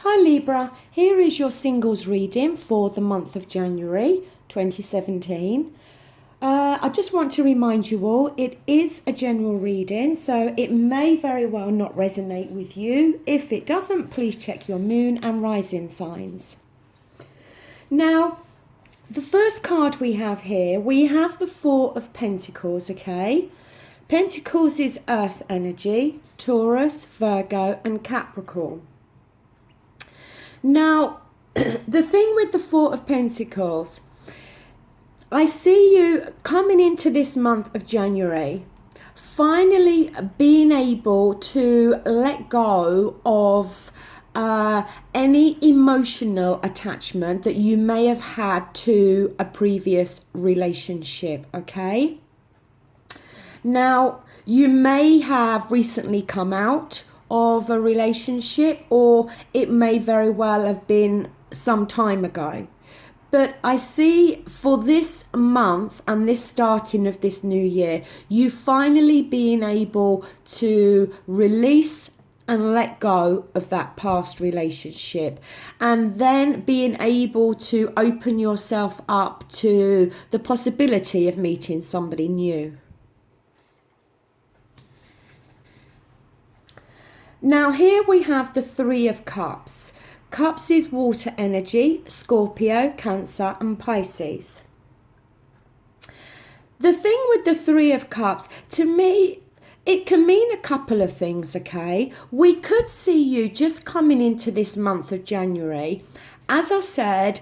Hi Libra, here is your singles reading for the month of January 2017. I just want to remind you all, it is a general reading, so it may very well not resonate with you. If it doesn't, please check your moon and rising signs. Now, the first card we have here, we have the Four of Pentacles, okay? Pentacles is earth energy, Taurus, Virgo and Capricorn. Now, the thing with the Four of Pentacles, I see you coming into this month of January, finally being able to let go of any emotional attachment that you may have had to a previous relationship, okay? Now, you may have recently come out of a relationship, or it may very well have been some time ago. But I see for this month and this starting of this new year, you finally being able to release and let go of that past relationship, and then being able to open yourself up to the possibility of meeting somebody new. Now here we have the Three of Cups. Cups is water energy, Scorpio, Cancer and Pisces. The thing with the Three of Cups, to me, it can mean a couple of things, okay? We could see you just coming into this month of January, as I said,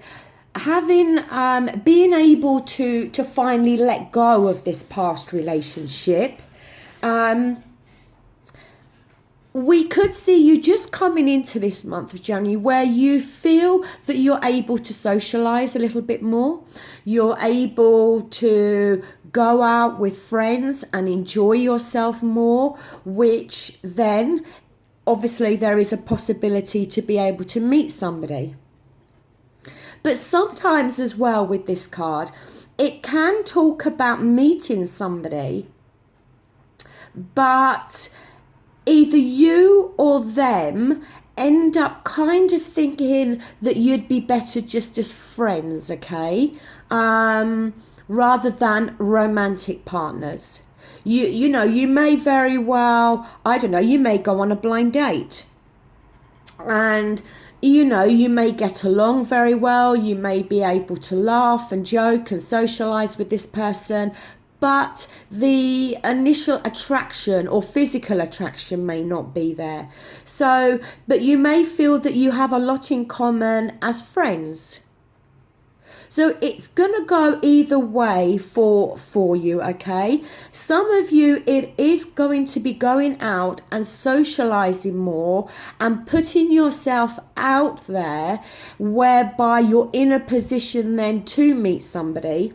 having being able to finally let go of this past relationship. We could see you just coming into this month of January where you feel that you're able to socialise a little bit more. You're able to go out with friends and enjoy yourself more, which then obviously there is a possibility to be able to meet somebody. But sometimes as well with this card, it can talk about meeting somebody, but either you or them end up kind of thinking that you'd be better just as friends, okay? Rather than romantic partners. You know, you may very well, I don't know, you may go on a blind date. And you know, you may get along very well, you may be able to laugh and joke and socialise with this person, but the initial attraction or physical attraction may not be there. So, but you may feel that you have a lot in common as friends. So it's going to go either way for you, okay? Some of you, it is going to be going out and socializing more and putting yourself out there, whereby you're in a position then to meet somebody.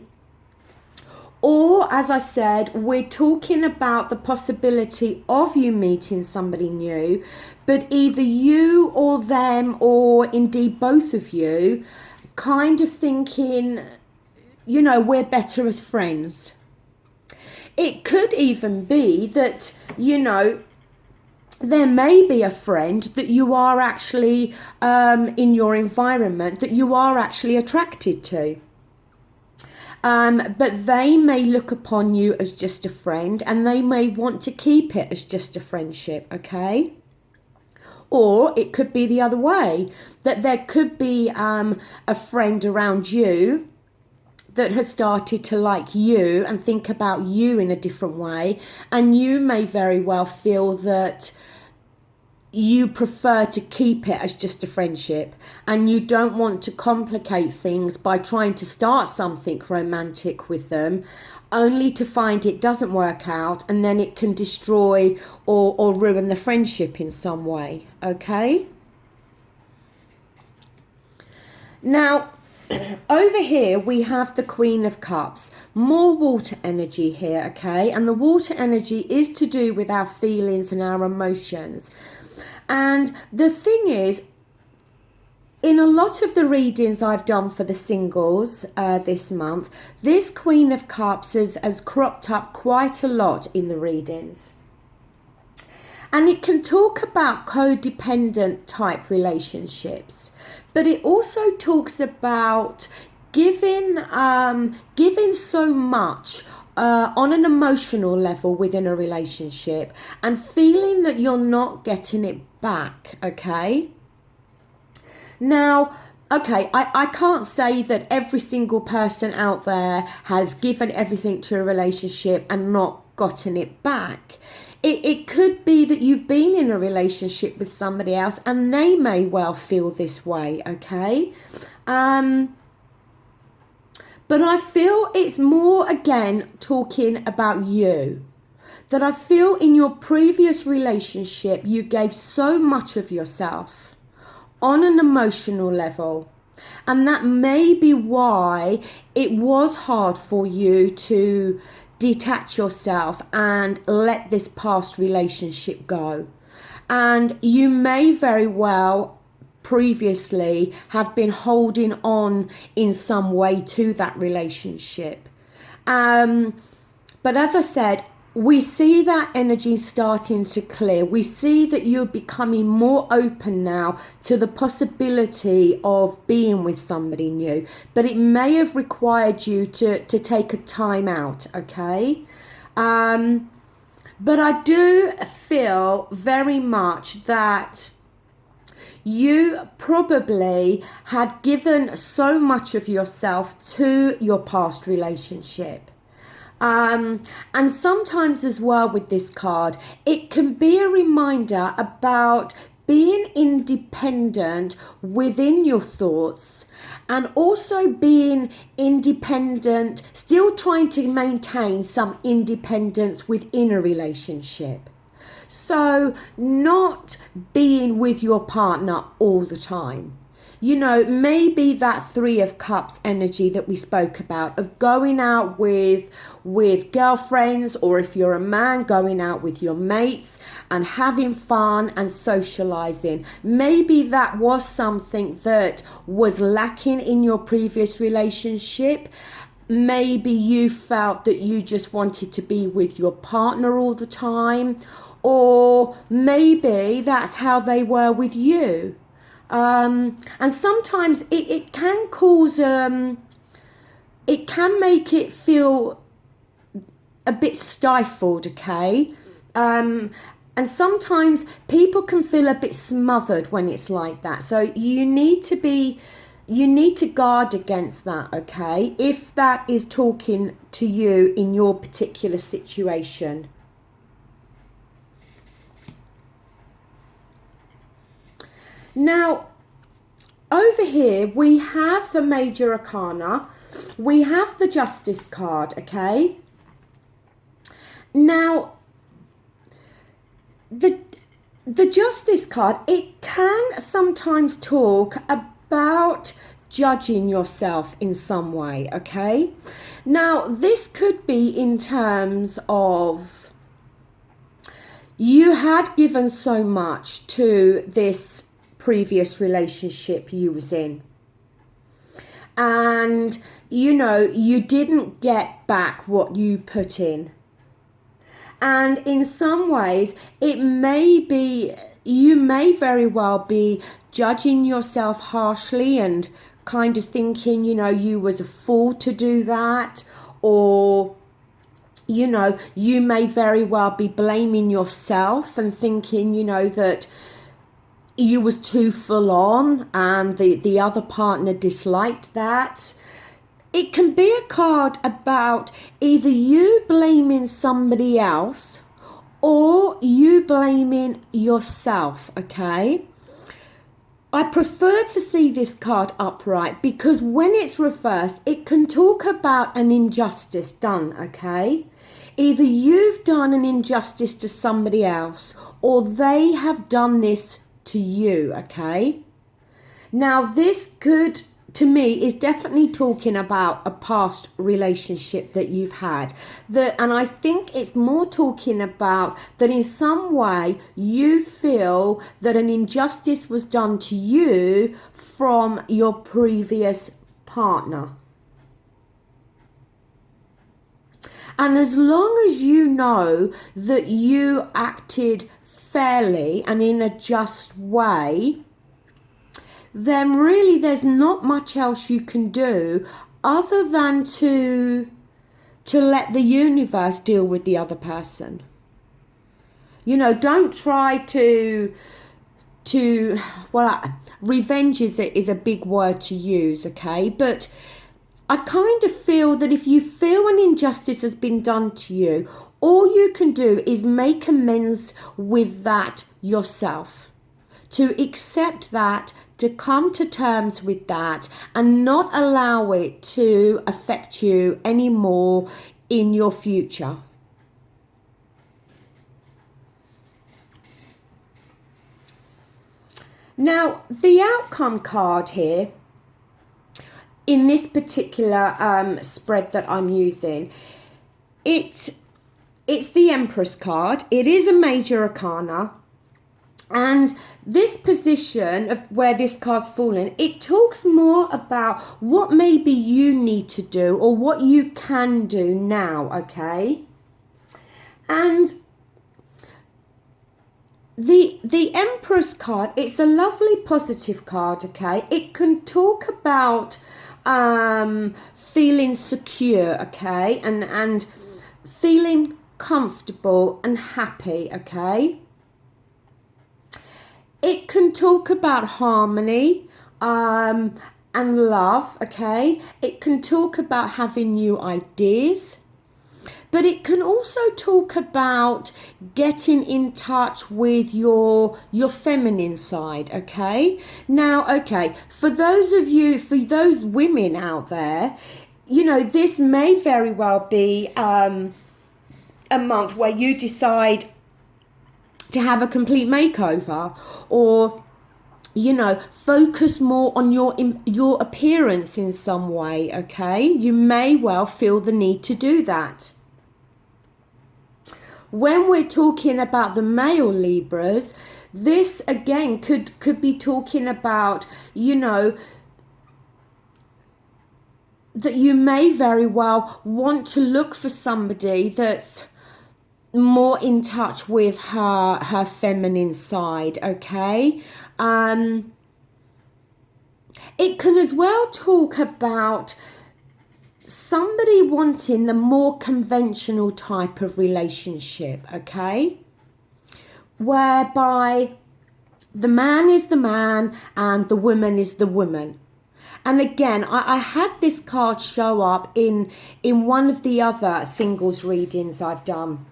Or, as I said, we're talking about the possibility of you meeting somebody new, but either you or them, or indeed both of you, kind of thinking, you know, we're better as friends. It could even be that, you know, there may be a friend that you are actually in your environment that you are actually attracted to. But they may look upon you as just a friend, and they may want to keep it as just a friendship, okay? Or it could be the other way, that there could be a friend around you that has started to like you and think about you in a different way, and you may very well feel that you prefer to keep it as just a friendship, and you don't want to complicate things by trying to start something romantic with them, only to find it doesn't work out, and then it can destroy or ruin the friendship in some way, okay? Now, over here we have the Queen of Cups, more water energy here, okay? And the water energy is to do with our feelings and our emotions. And the thing is, in a lot of the readings I've done for the singles this month, this Queen of Cups has cropped up quite a lot in the readings. And it can talk about codependent type relationships, but it also talks about giving so much on an emotional level within a relationship and feeling that you're not getting it back, okay? Now, okay, I can't say that every single person out there has given everything to a relationship and not gotten it back. It could be that you've been in a relationship with somebody else and they may well feel this way, okay? But I feel it's more, again, talking about you. That I feel in your previous relationship, you gave so much of yourself on an emotional level. And that may be why it was hard for you to detach yourself and let this past relationship go. And you may very well previously have been holding on in some way to that relationship. But as I said, we see that energy starting to clear. We see that you're becoming more open now to the possibility of being with somebody new. But it may have required you to take a time out, okay? But I do feel very much that you probably had given so much of yourself to your past relationship. And sometimes as well with this card, it can be a reminder about being independent within your thoughts and also being independent, still trying to maintain some independence within a relationship. So not being with your partner all the time. You know, maybe that Three of Cups energy that we spoke about of going out with girlfriends, or if you're a man, going out with your mates and having fun and socializing. Maybe that was something that was lacking in your previous relationship. Maybe you felt that you just wanted to be with your partner all the time. Or maybe that's how they were with you. And sometimes it can cause, it can make it feel a bit stifled, okay? And sometimes people can feel a bit smothered when it's like that. So you need to guard against that, okay? If that is talking to you in your particular situation. Now, over here, we have the Major Arcana. We have the Justice card, okay? Now, the Justice card, it can sometimes talk about judging yourself in some way, okay? Now, this could be in terms of you had given so much to this previous relationship you was in, and you know you didn't get back what you put in, and in some ways it may be you may very well be judging yourself harshly and kind of thinking, you know, you was a fool to do that, or you know, you may very well be blaming yourself and thinking, you know, that you was too full on and the other partner disliked that. It can be a card about either you blaming somebody else or you blaming yourself, okay? I prefer to see this card upright because when it's reversed, it can talk about an injustice done, okay? Either you've done an injustice to somebody else or they have done this to you, okay? Now this could, to me, is definitely talking about a past relationship that you've had, and I think it's more talking about that in some way you feel that an injustice was done to you from your previous partner. And as long as you know that you acted fairly and in a just way, then really there's not much else you can do other than to let the universe deal with the other person. You know, don't try to well, revenge is a big word to use, okay? But I kind of feel that if you feel an injustice has been done to you, all you can do is make amends with that yourself. To accept that, to come to terms with that, and not allow it to affect you anymore in your future. Now, the outcome card here, in this particular spread that I'm using, it's the Empress card. It is a major arcana. And this position of where this card's fallen, it talks more about what maybe you need to do or what you can do now, okay? And the Empress card, it's a lovely positive card, okay? It can talk about feeling secure, okay? And feeling comfortable and happy, okay? It can talk about harmony and love, okay? It can talk about having new ideas. But it can also talk about getting in touch with your feminine side, okay? Now, okay, for those women out there, you know, this may very well be a month where you decide to have a complete makeover, or you know, focus more on your appearance in some way, okay? You may well feel the need to do that. When we're talking about the male Libras, this again could be talking about, you know, that you may very well want to look for somebody that's more in touch with her feminine side, okay? It can as well talk about somebody wanting the more conventional type of relationship, okay? Whereby the man is the man and the woman is the woman. And again, I had this card show up in one of the other singles readings I've done.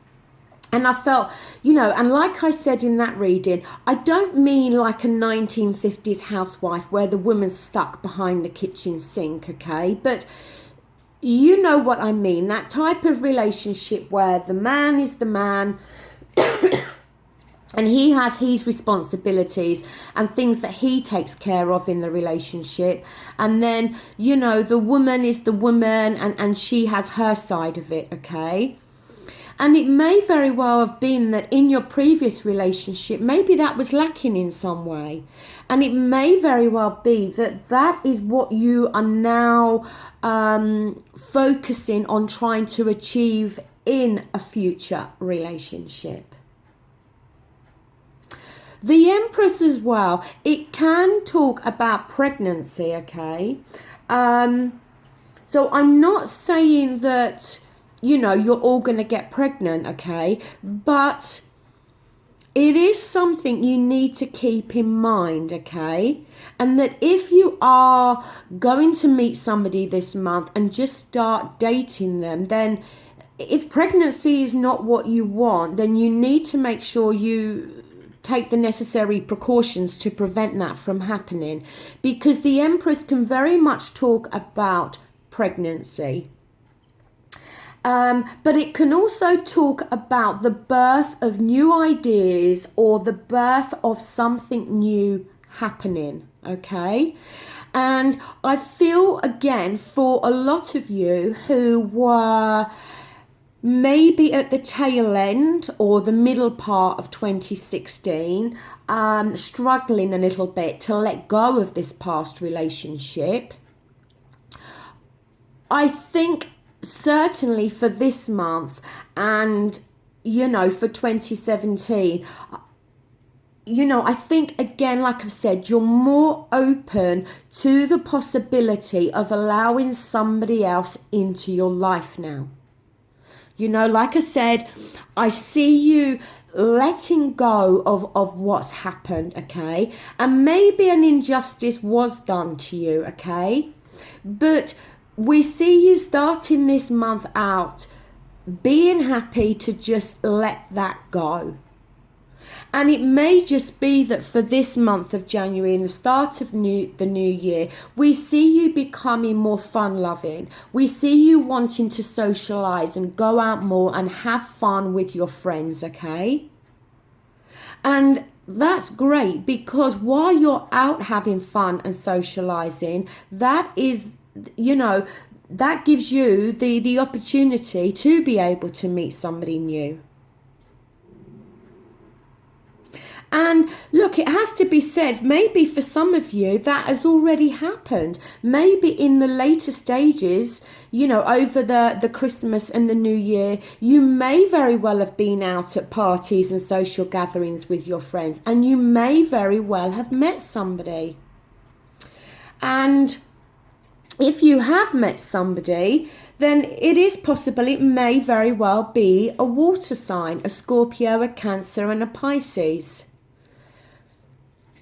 And I felt, you know, and like I said in that reading, I don't mean like a 1950s housewife where the woman's stuck behind the kitchen sink, okay? But you know what I mean, that type of relationship where the man is the man and he has his responsibilities and things that he takes care of in the relationship. And then, you know, the woman is the woman and she has her side of it, okay? And it may very well have been that in your previous relationship, maybe that was lacking in some way. And it may very well be that that is what you are now focusing on trying to achieve in a future relationship. The Empress as well, it can talk about pregnancy, okay? So I'm not saying that, you know, you're all going to get pregnant, okay? But it is something you need to keep in mind, okay? And that if you are going to meet somebody this month and just start dating them, then if pregnancy is not what you want, then you need to make sure you take the necessary precautions to prevent that from happening. Because the Empress can very much talk about pregnancy. But it can also talk about the birth of new ideas or the birth of something new happening, okay? And I feel, again, for a lot of you who were maybe at the tail end or the middle part of 2016, struggling a little bit to let go of this past relationship, I think certainly for this month and, you know, for 2017, I think, again, like I've said, you're more open to the possibility of allowing somebody else into your life now. Like I said, I see you letting go of what's happened, okay? And maybe an injustice was done to you, okay? But we see you starting this month out being happy to just let that go. And it may just be that for this month of January and the start of the new year, we see you becoming more fun loving. We see you wanting to socialize and go out more and have fun with your friends, okay? And that's great, because while you're out having fun and socializing, that gives you the opportunity to be able to meet somebody new. And look, it has to be said, maybe for some of you that has already happened. Maybe in the later stages, over the Christmas and the New Year, you may very well have been out at parties and social gatherings with your friends, and you may very well have met somebody. And if you have met somebody, then it is possible it may very well be a water sign, a Scorpio, a Cancer, and a Pisces.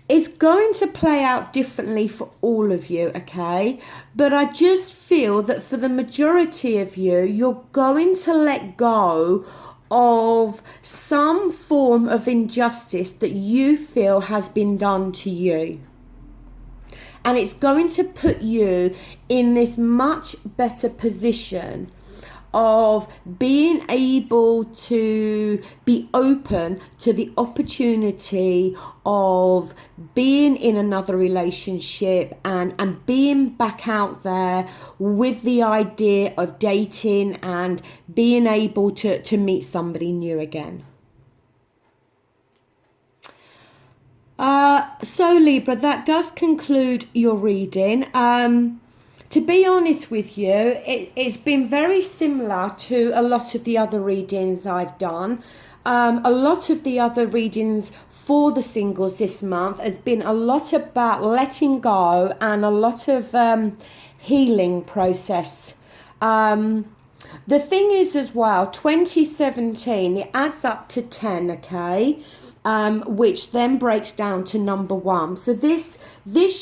It's going to play out differently for all of you, okay? But I just feel that for the majority of you, you're going to let go of some form of injustice that you feel has been done to you. And it's going to put you in this much better position of being able to be open to the opportunity of being in another relationship and being back out there with the idea of dating and being able to meet somebody new again. So Libra, that does conclude your reading. To be honest with you, it's been very similar to a lot of the other readings I've done. A lot of the other readings for the singles this month has been a lot about letting go and a lot of healing process. The thing is as well, 2017, it adds up to 10, okay? Which then breaks down to number 1. So this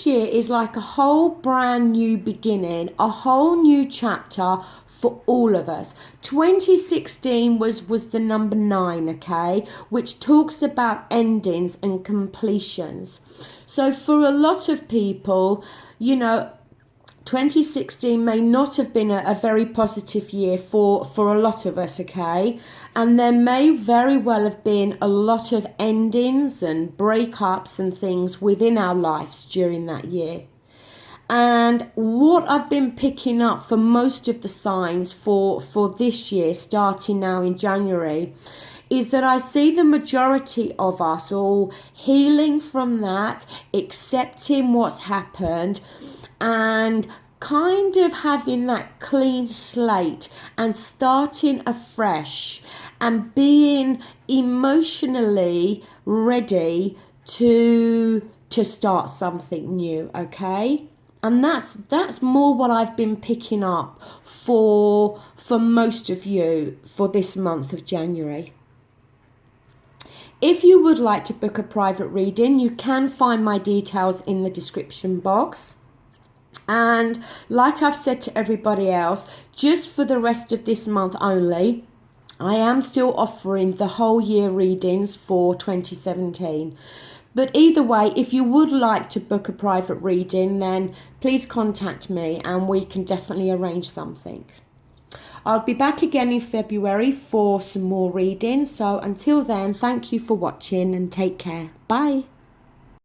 year is like a whole brand new beginning, a whole new chapter for all of us. 2016 was the number 9, okay, which talks about endings and completions. So for a lot of people, 2016 may not have been a very positive year for a lot of us, okay? And there may very well have been a lot of endings and breakups and things within our lives during that year. And what I've been picking up for most of the signs for this year, starting now in January, is that I see the majority of us all healing from that, accepting what's happened, and kind of having that clean slate and starting afresh and being emotionally ready to start something new, okay? And that's more what I've been picking up for most of you for this month of January. If you would like to book a private reading, you can find my details in the description box. And like I've said to everybody else, just for the rest of this month only, I am still offering the whole year readings for 2017. But either way, if you would like to book a private reading, then please contact me and we can definitely arrange something. I'll be back again in February for some more readings. So until then, thank you for watching and take care. Bye.